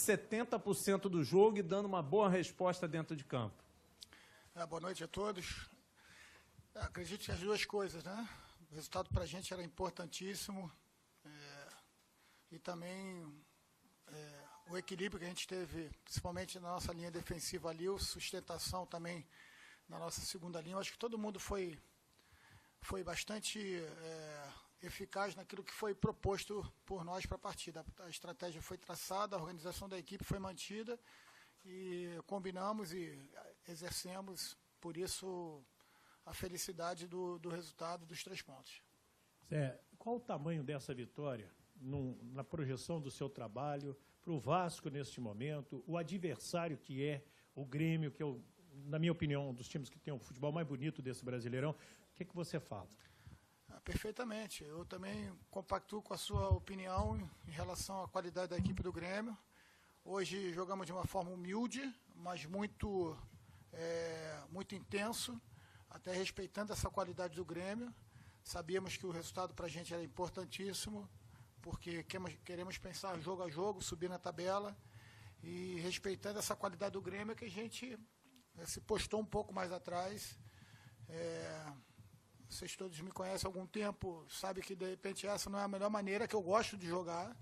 70% do jogo e dando uma boa resposta dentro de campo. Boa noite a todos. Acredito que as duas coisas, né? O resultado para a gente era importantíssimo e também o equilíbrio que a gente teve, principalmente na nossa linha defensiva ali, a sustentação também na nossa segunda linha. Eu acho que todo mundo foi bastante eficaz naquilo que foi proposto por nós para a partida. A estratégia foi traçada, a organização da equipe foi mantida e combinamos e exercemos, por isso, a felicidade do resultado dos 3 pontos. Zé, qual o tamanho dessa vitória na projeção do seu trabalho para o Vasco neste momento, o adversário que é o Grêmio, que é, na minha opinião, um dos times que tem o futebol mais bonito desse Brasileirão? O que você fala? Perfeitamente. Eu também compactuo com a sua opinião em relação à qualidade da equipe do Grêmio. Hoje jogamos de uma forma humilde, mas muito intenso, até respeitando essa qualidade do Grêmio. Sabíamos que o resultado para a gente era importantíssimo, porque queremos pensar jogo a jogo, subir na tabela, e respeitando essa qualidade do Grêmio que a gente se postou um pouco mais atrás. Vocês todos me conhecem há algum tempo, sabem que de repente essa não é a melhor maneira que eu gosto de jogar,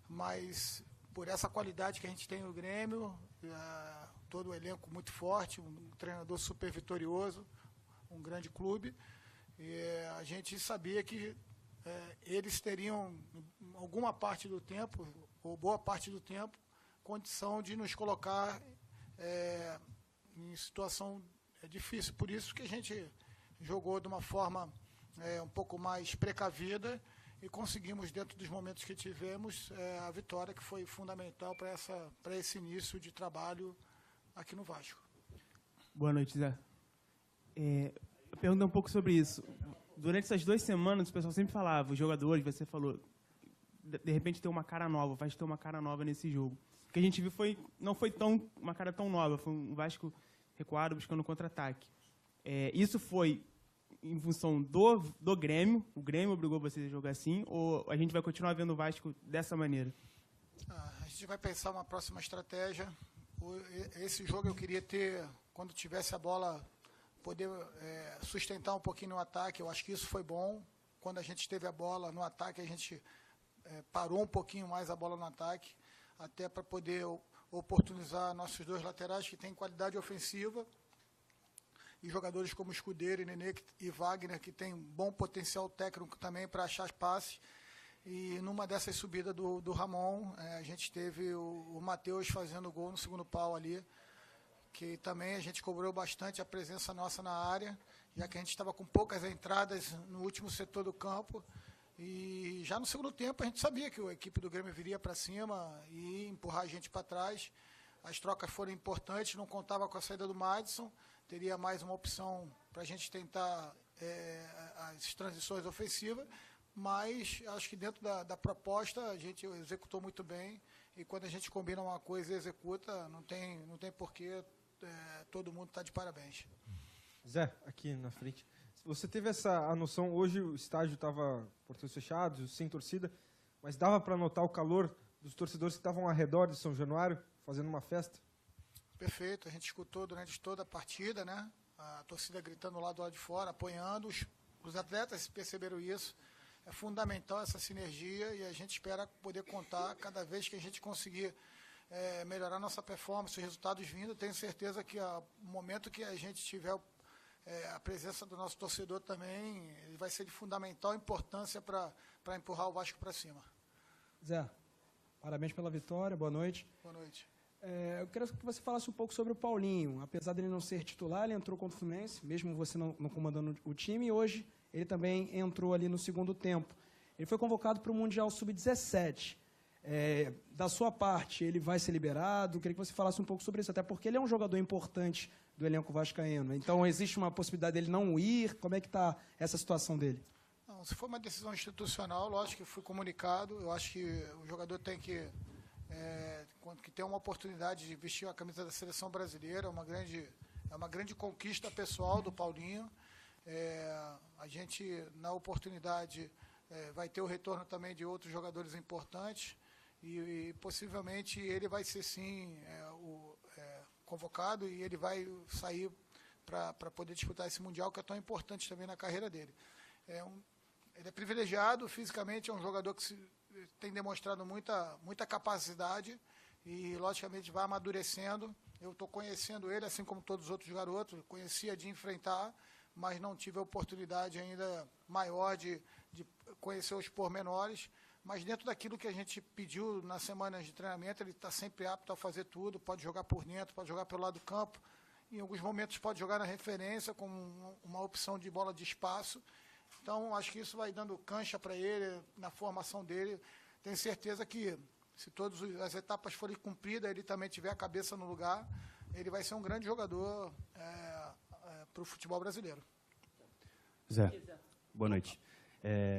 mas por essa qualidade que a gente tem no Grêmio, todo o elenco muito forte, um treinador super vitorioso, um grande clube, e a gente sabia que eles teriam, alguma parte do tempo, ou boa parte do tempo, condição de nos colocar em situação difícil. Por isso que a gente jogou de uma forma um pouco mais precavida e conseguimos, dentro dos momentos que tivemos, a vitória que foi fundamental para esse início de trabalho aqui no Vasco. Boa noite, Zé. Pergunta um pouco sobre isso. Durante essas 2 semanas, o pessoal sempre falava, os jogadores, você falou, de repente tem uma cara nova, vai ter uma cara nova nesse jogo. O que a gente viu não foi uma cara tão nova, foi um Vasco recuado, buscando contra-ataque. Isso foi em função do Grêmio? O Grêmio obrigou você a jogar assim? Ou a gente vai continuar vendo o Vasco dessa maneira? A gente vai pensar uma próxima estratégia. Esse jogo eu queria ter, quando tivesse a bola, poder sustentar um pouquinho no ataque. Eu acho que isso foi bom. Quando a gente teve a bola no ataque, a gente parou um pouquinho mais a bola no ataque, até para poder oportunizar nossos 2 laterais, que têm qualidade ofensiva, e jogadores como Escudeiro, Nenê e Wagner, que têm bom potencial técnico também para achar passes. E numa dessas subidas do Ramon, a gente teve o Matheus fazendo gol no segundo pau ali, que também a gente cobrou bastante a presença nossa na área, já que a gente estava com poucas entradas no último setor do campo. E já no segundo tempo a gente sabia que a equipe do Grêmio viria para cima e empurrar a gente para trás. As trocas foram importantes, não contava com a saída do Madison, teria mais uma opção para a gente tentar as transições ofensivas, mas acho que dentro da proposta a gente executou muito bem, e quando a gente combina uma coisa e executa, não tem porquê todo mundo estar de parabéns. Zé, aqui na frente. Você teve a noção, hoje o estádio estava portões fechados, sem torcida, mas dava para notar o calor dos torcedores que estavam ao redor de São Januário, fazendo uma festa? Perfeito, a gente escutou durante toda a partida, né? A torcida gritando lá do lado de fora, apoiando, os atletas perceberam isso. É fundamental essa sinergia e a gente espera poder contar cada vez que a gente conseguir melhorar nossa performance, os resultados vindo. Tenho certeza que no momento que a gente tiver a presença do nosso torcedor também, ele vai ser de fundamental importância para empurrar o Vasco para cima. Zé, parabéns pela vitória, boa noite. Boa noite. Eu quero que você falasse um pouco sobre o Paulinho. Apesar dele não ser titular, ele entrou contra o Fluminense, mesmo você não comandando o time, e hoje ele também entrou ali no segundo tempo. Ele foi convocado para o Mundial Sub-17. Da sua parte, ele vai ser liberado? Eu queria que você falasse um pouco sobre isso, até porque ele é um jogador importante do elenco vascaíno. Então, existe uma possibilidade dele não ir? Como é que está essa situação dele? Não, se for uma decisão institucional, lógico que foi comunicado. Eu acho que o jogador tem que ter uma oportunidade de vestir a camisa da seleção brasileira. É uma grande conquista pessoal do Paulinho. A gente, na oportunidade, vai ter o retorno também de outros jogadores importantes. e possivelmente ele vai ser sim convocado e ele vai sair para poder disputar esse Mundial, que é tão importante também na carreira dele. Ele é privilegiado fisicamente, é um jogador que tem demonstrado muita capacidade e, logicamente, vai amadurecendo. Eu estou conhecendo ele, assim como todos os outros garotos, conhecia de enfrentar, mas não tive a oportunidade ainda maior de conhecer os pormenores. Mas dentro daquilo que a gente pediu nas semanas de treinamento, ele está sempre apto a fazer tudo, pode jogar por dentro, pode jogar pelo lado do campo, em alguns momentos pode jogar na referência, como uma opção de bola de espaço. Então, acho que isso vai dando cancha para ele, na formação dele. Tenho certeza que, se todas as etapas forem cumpridas, ele também tiver a cabeça no lugar, ele vai ser um grande jogador para o futebol brasileiro. Zé, boa noite.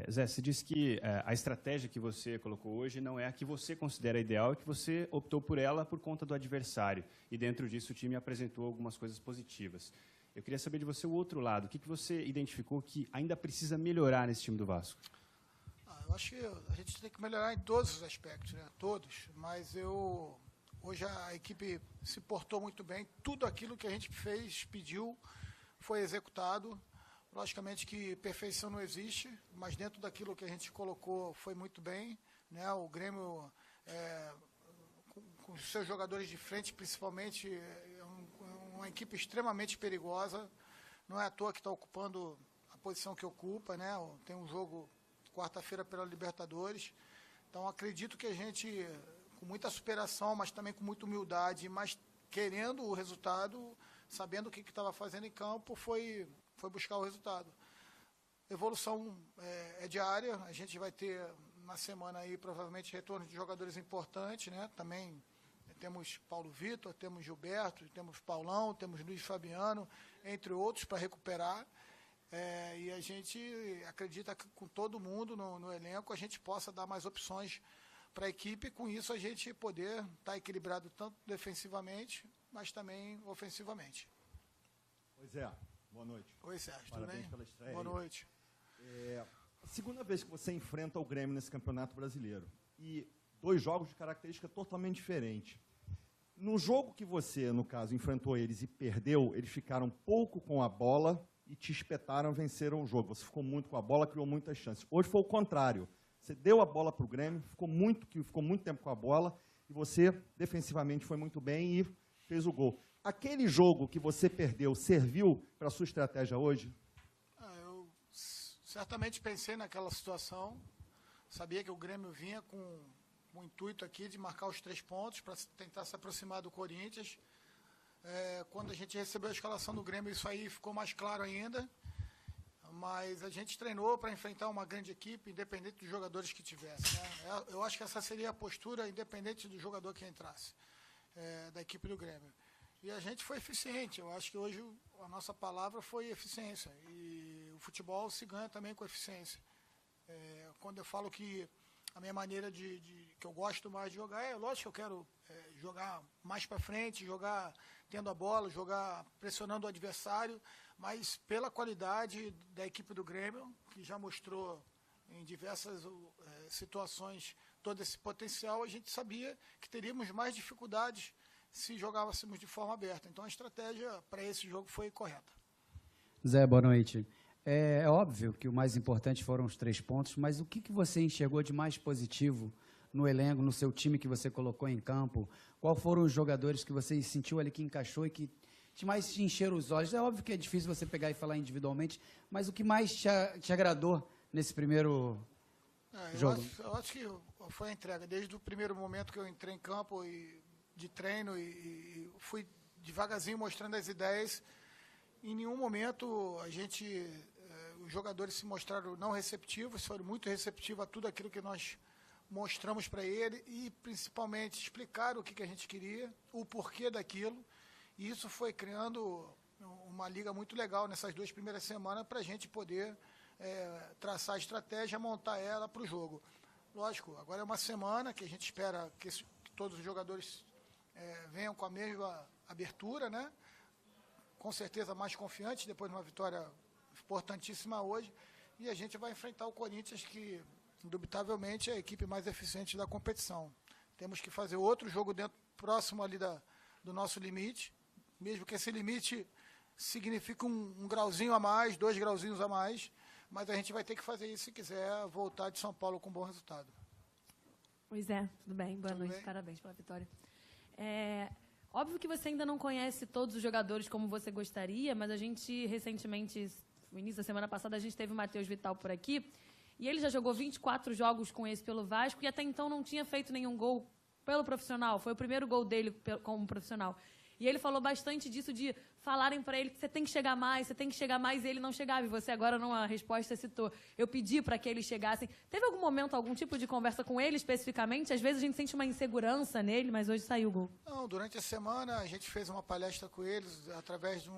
Zé, você disse que a estratégia que você colocou hoje não é a que você considera ideal, é que você optou por ela por conta do adversário. E dentro disso o time apresentou algumas coisas positivas. Eu queria saber de você o outro lado. O que você identificou que ainda precisa melhorar nesse time do Vasco? Eu acho que a gente tem que melhorar em todos os aspectos, né? Todos. Mas hoje a equipe se portou muito bem. Tudo aquilo que a gente fez, pediu, foi executado. Logicamente que perfeição não existe, mas dentro daquilo que a gente colocou foi muito bem, né? O Grêmio, com os seus jogadores de frente, principalmente, é uma equipe extremamente perigosa. Não é à toa que está ocupando a posição que ocupa, né? Tem um jogo quarta-feira pela Libertadores. Então, acredito que a gente, com muita superação, mas também com muita humildade, mas querendo o resultado, sabendo o que estava fazendo em campo, foi buscar o resultado. Evolução é diária, a gente vai ter na semana aí provavelmente retorno de jogadores importantes, né? Também temos Paulo Vitor, temos Gilberto, temos Paulão, temos Luiz Fabiano, entre outros, para recuperar. E a gente acredita que com todo mundo no elenco a gente possa dar mais opções para a equipe e com isso a gente poder estar equilibrado tanto defensivamente, mas também ofensivamente. Pois é. Boa noite. Oi, Sérgio, Parabéns tudo bem? pela estreia. Boa noite. A segunda vez que você enfrenta o Grêmio nesse Campeonato Brasileiro. E 2 jogos de característica totalmente diferente. No jogo que você, no caso, enfrentou eles e perdeu, eles ficaram pouco com a bola e te espetaram, venceram o jogo. Você ficou muito com a bola, criou muitas chances. Hoje foi o contrário. Você deu a bola para o Grêmio, ficou muito tempo com a bola e você, defensivamente, foi muito bem e fez o gol. Aquele jogo que você perdeu serviu para a sua estratégia hoje? Eu certamente pensei naquela situação. Sabia que o Grêmio vinha com o intuito aqui de marcar os 3 pontos para tentar se aproximar do Corinthians. Quando a gente recebeu a escalação do Grêmio, isso aí ficou mais claro ainda. Mas a gente treinou para enfrentar uma grande equipe, independente dos jogadores que tivesse, né? Eu acho que essa seria a postura, independente do jogador que entrasse, da equipe do Grêmio. E a gente foi eficiente. Eu acho que hoje a nossa palavra foi eficiência. E o futebol se ganha também com eficiência. Quando eu falo que a minha maneira que eu gosto mais de jogar, lógico que eu quero jogar mais para frente, jogar tendo a bola, jogar pressionando o adversário, mas pela qualidade da equipe do Grêmio, que já mostrou em diversas situações todo esse potencial, a gente sabia que teríamos mais dificuldades se jogássemos de forma aberta. Então, a estratégia para esse jogo foi correta. Zé, boa noite. É óbvio que o mais importante foram os 3 pontos, mas o que você enxergou de mais positivo no elenco, no seu time que você colocou em campo? Qual foram os jogadores que você sentiu ali que encaixou e que mais te encheram os olhos? É óbvio que é difícil você pegar e falar individualmente, mas o que mais te agradou nesse primeiro jogo? Eu acho que foi a entrega. Desde o primeiro momento que eu entrei em campo de treino e fui devagarzinho mostrando as ideias. Em nenhum momento os jogadores se mostraram não receptivos, foram muito receptivos a tudo aquilo que nós mostramos para ele e principalmente explicaram o que a gente queria, o porquê daquilo. E isso foi criando uma liga muito legal nessas 2 primeiras semanas para a gente poder traçar a estratégia, montar ela para o jogo. Lógico, agora é uma semana que a gente espera que todos os jogadores venham com a mesma abertura, né? Com certeza mais confiantes, depois de uma vitória importantíssima hoje, e a gente vai enfrentar o Corinthians, que indubitavelmente é a equipe mais eficiente da competição. Temos que fazer outro jogo próximo ali do nosso limite, mesmo que esse limite signifique um grauzinho a mais, 2 grauzinhos a mais, mas a gente vai ter que fazer isso se quiser voltar de São Paulo com bom resultado. Pois é, tudo bem. Boa Tudo noite, bem? parabéns pela vitória. Óbvio que você ainda não conhece todos os jogadores como você gostaria, mas a gente recentemente, no início da semana passada, a gente teve o Matheus Vital por aqui, e ele já jogou 24 jogos com esse pelo Vasco, e até então não tinha feito nenhum gol pelo profissional, foi o primeiro gol dele como profissional. E ele falou bastante disso, de falarem para ele que você tem que chegar mais, e ele não chegava. E você agora, numa resposta, citou. Eu pedi para que eles chegassem. Teve algum momento, algum tipo de conversa com ele especificamente? Às vezes a gente sente uma insegurança nele, mas hoje saiu o gol. Não, durante a semana a gente fez uma palestra com eles, através de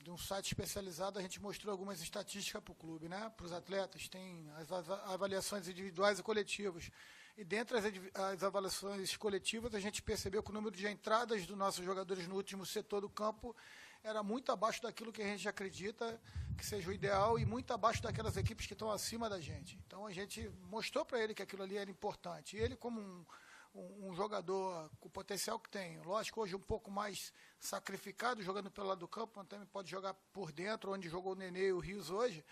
um site especializado, a gente mostrou algumas estatísticas para o clube, né? Para os atletas, tem as avaliações individuais e coletivas. E dentre as avaliações coletivas, a gente percebeu que o número de entradas dos nossos jogadores no último setor do campo era muito abaixo daquilo que a gente acredita que seja o ideal e muito abaixo daquelas equipes que estão acima da gente. Então, a gente mostrou para ele que aquilo ali era importante. E ele, como um jogador com o potencial que tem, lógico, hoje um pouco mais sacrificado, jogando pelo lado do campo, mas também pode jogar por dentro, onde jogou o Nenê e o Rios hoje.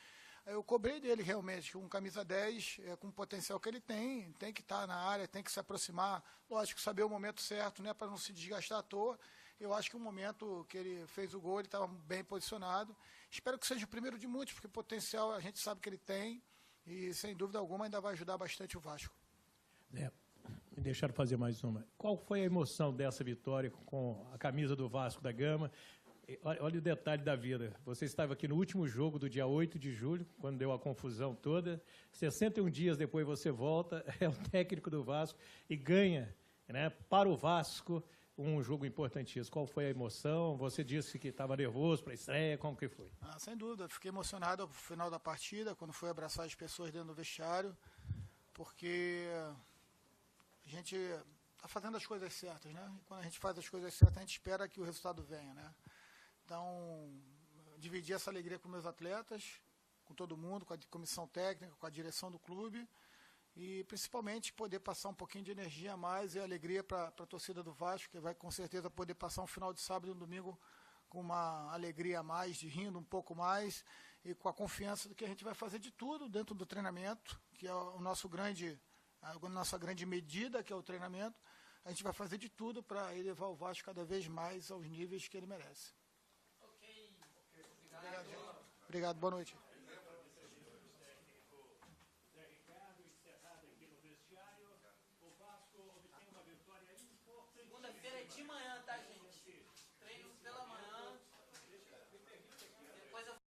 Eu cobrei dele realmente, com camisa 10, com o potencial que ele tem que estar na área, tem que se aproximar, lógico, saber o momento certo, né, para não se desgastar à toa. Eu acho que o momento que ele fez o gol, ele estava bem posicionado. Espero que seja o primeiro de muitos, porque potencial a gente sabe que ele tem e, sem dúvida alguma, ainda vai ajudar bastante o Vasco. Me deixaram fazer mais uma. Qual foi a emoção dessa vitória com a camisa do Vasco da Gama? Olha o detalhe da vida. Você estava aqui no último jogo do dia 8 de julho, quando deu a confusão toda. 61 dias depois você volta, é o técnico do Vasco e ganha, né, para o Vasco um jogo importantíssimo. Qual foi a emoção? Você disse que estava nervoso para a estreia, como que foi? Sem dúvida, fiquei emocionado ao final da partida, quando fui abraçar as pessoas dentro do vestiário, porque a gente está fazendo as coisas certas, né? E quando a gente faz as coisas certas, a gente espera que o resultado venha, né? Então, dividi essa alegria com meus atletas, com todo mundo, com a comissão técnica, com a direção do clube, e principalmente poder passar um pouquinho de energia a mais e alegria para a torcida do Vasco, que vai com certeza poder passar um final de sábado e um domingo com uma alegria a mais, de rindo um pouco mais, e com a confiança de que a gente vai fazer de tudo dentro do treinamento, que é a nossa grande medida, que é o treinamento. A gente vai fazer de tudo para elevar o Vasco cada vez mais aos níveis que ele merece. Obrigado, boa noite.